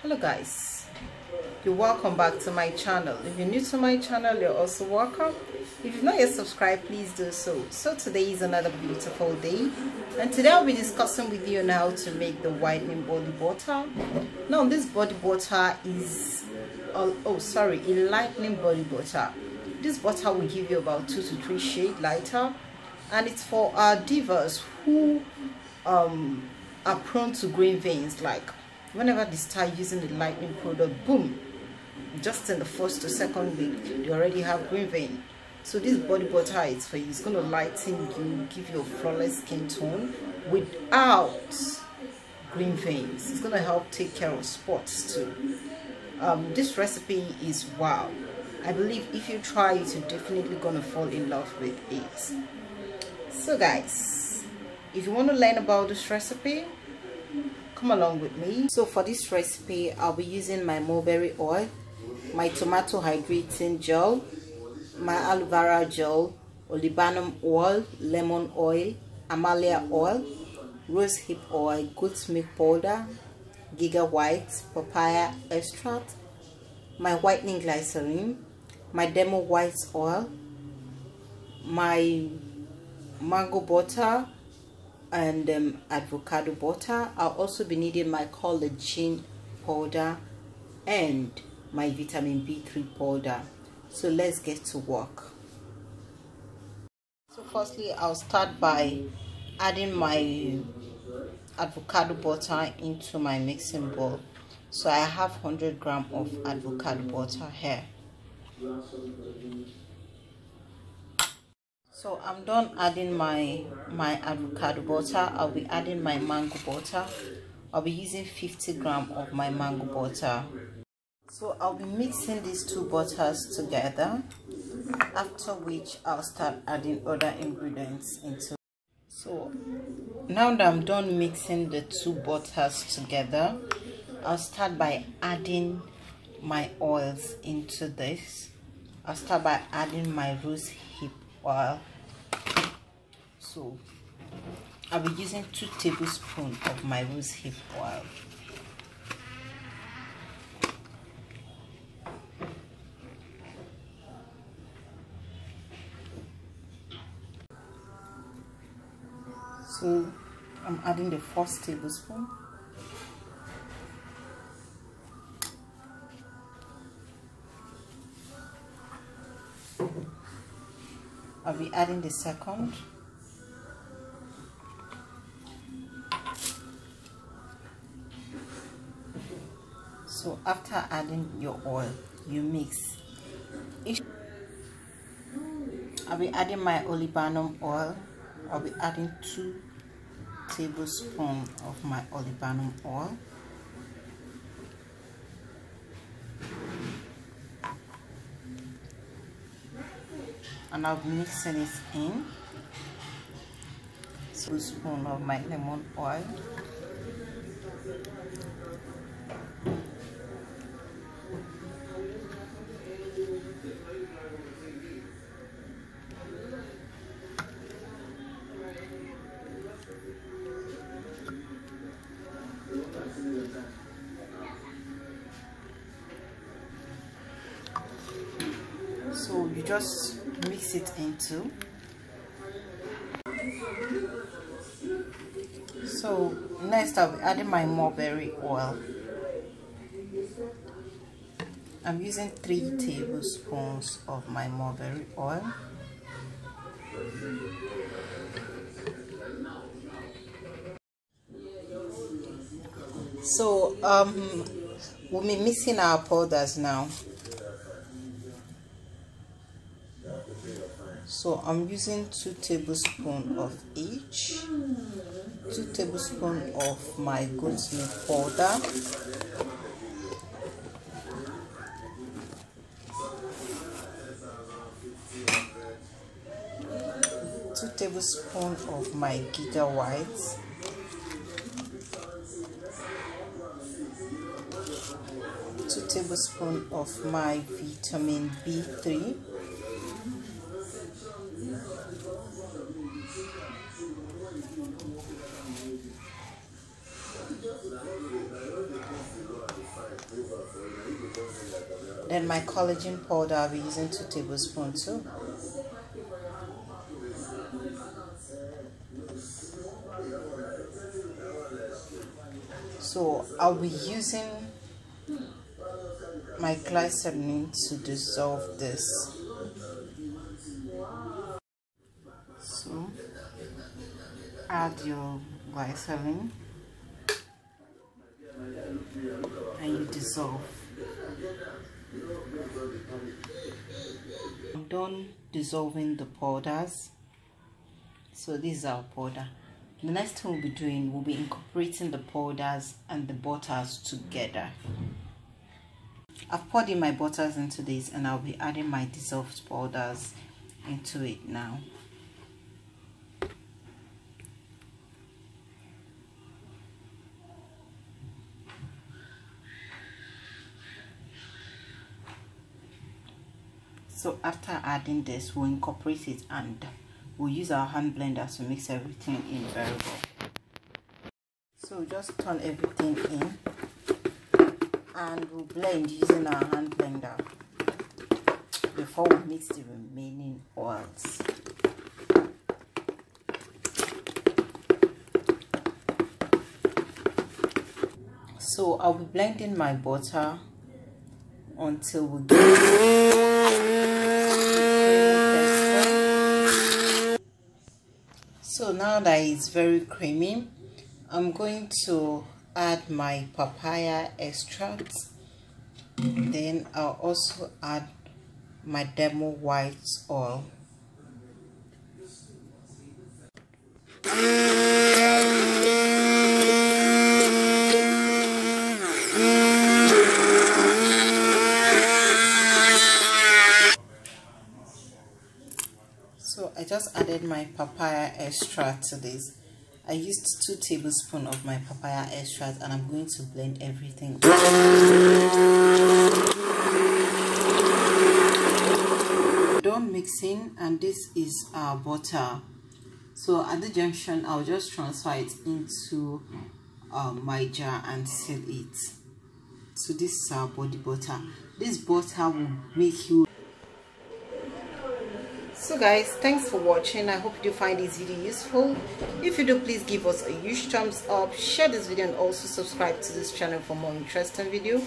Hello guys, you're welcome back to my channel. If you're new to my channel, you're also welcome. If you've not yet subscribed, please do so. So today is another beautiful day, and today I'll be discussing with you on how to make the whitening body butter. Now this body butter is a lightening body butter. This butter will give you about 2 to 3 shades lighter, and it's for our divas who are prone to green veins. Like whenever they start using the lightening product, boom, just in the first to second week they already have green vein. So this body butter is for you. It's going to lighten you, give you a flawless skin tone without green veins. It's going to help take care of spots too. This recipe is wow. I believe if you try it, you're definitely going to fall in love with it. So guys, if you want to learn about this recipe, come along with me. So for this recipe, I'll be using my mulberry oil, my tomato hydrating gel, my aloe vera gel, olibanum oil, lemon oil, amalia oil, rose hip oil, goat's milk powder, giga white, papaya extract, my whitening glycerine, my dermo white oil, my mango butter, and avocado butter. I'll also be needing my collagen powder and my vitamin B3 powder. So let's get to work. So firstly, I'll start by adding my avocado butter into my mixing bowl. So I have 100 grams of avocado butter here. So I'm done adding my avocado butter. I'll be adding my mango butter. I'll be using 50 grams of my mango butter. So I'll be mixing these two butters together, after which I'll start adding other ingredients into. So now that I'm done mixing the two butters together, I'll start by adding my oils into this. I'll start by adding my rose hip oil. So I'll be using 2 tablespoons of my rose hip oil. So I'm adding the first tablespoon. I'll be adding the second. So after adding your oil, you mix. I'll be adding my olibanum oil. I'll be adding 2 tablespoons of my olibanum oil. And I'll be mixing it in. 2 tablespoons of my lemon oil. So you just mix it into. So next I'll be adding my mulberry oil. I'm using 3 tablespoons of my mulberry oil. So we'll be mixing our powders now. So I'm using 2 tablespoons of each. 2 tablespoons of my goat's milk powder. 2 tablespoons of my giga white. 2 tablespoons of my vitamin B3. Then my collagen powder, I'll be using 2 tablespoons too. So I'll be using my glycerine to dissolve this. So add your glycerine and you dissolve. I'm done dissolving the powders. So this is our powder. The next thing we'll be doing, we'll be incorporating the powders and the butters together. I've poured in my butters into this and I'll be adding my dissolved powders into it now. So after adding this, we'll incorporate it and we'll use our hand blender to mix everything in very well. So just turn everything in and we'll blend using our hand blender before we mix the remaining oils. So I'll be blending my butter until we get so now that it's very creamy, I'm going to add my papaya extract. Then I'll also add my dermo white oil. So I just added my papaya extract to this. I used 2 tablespoons of my papaya extract and I'm going to blend everything. Done mixing, and this is our butter. So at the junction, I'll just transfer it into my jar and seal it. So this is our body butter. This butter will make you. So guys, thanks for watching. I hope you find this video useful. If you do, please give us a huge thumbs up, share this video, and also subscribe to this channel for more interesting video.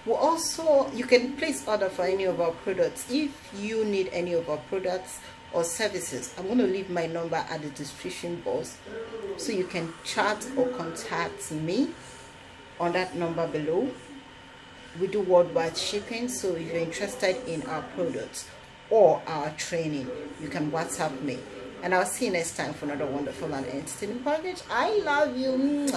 You can place order for any of our products. If you need any of our products or services, I'm going to leave my number at the description box so you can chat or contact me on that number below. We do worldwide shipping, so if you're interested in our products or our training, you can WhatsApp me, and I'll see you next time for another wonderful and entertaining package. I love you.